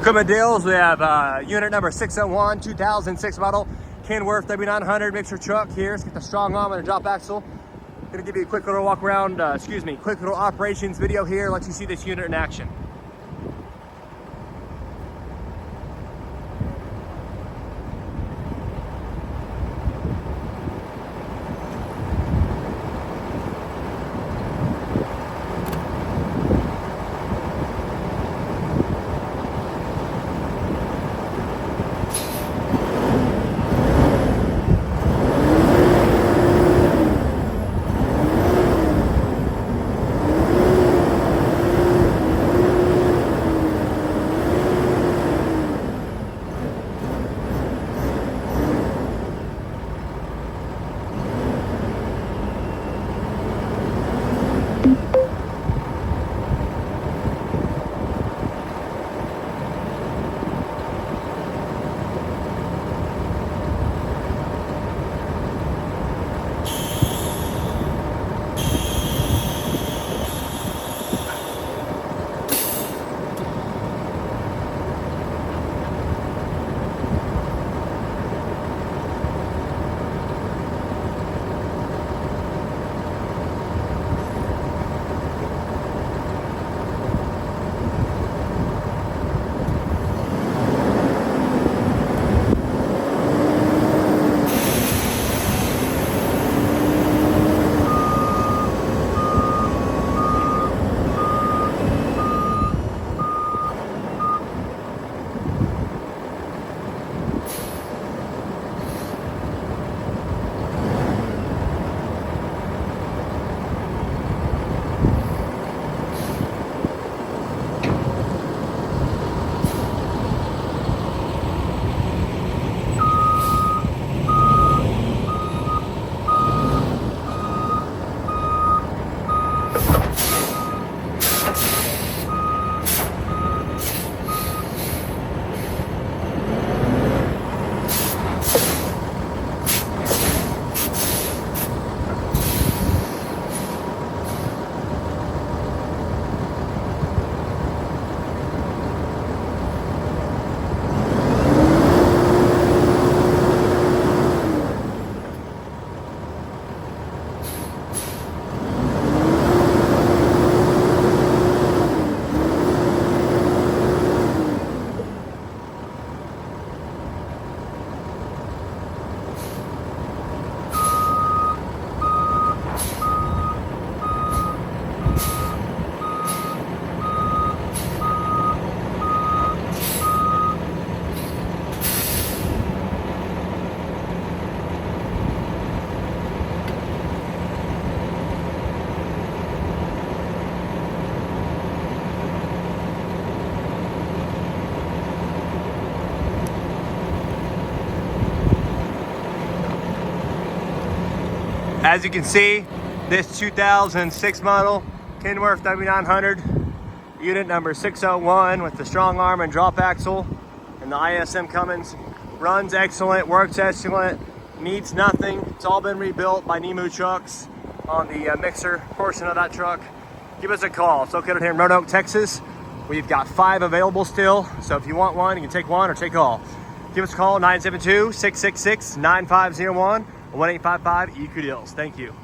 Equipment deals, we have unit number 601, 2006 model, Kenworth W900 mixer truck here. Let's get the strong arm and a drop axle. Gonna give you a quick little walk around, quick little operations video here, let you see this unit in action. As you can see, this 2006 model Kenworth W900, unit number 601 with the strong arm and drop axle and the ISM Cummins, runs excellent, works excellent, needs nothing. It's all been rebuilt by Nemu trucks on the mixer portion of that truck. Give us a call. It's located here in Roanoke, Texas. We've got 5 available still, so if you want one, you can take one or take all. Give us a call, 972-666-9501. 1-855-EQ Deals. Thank you.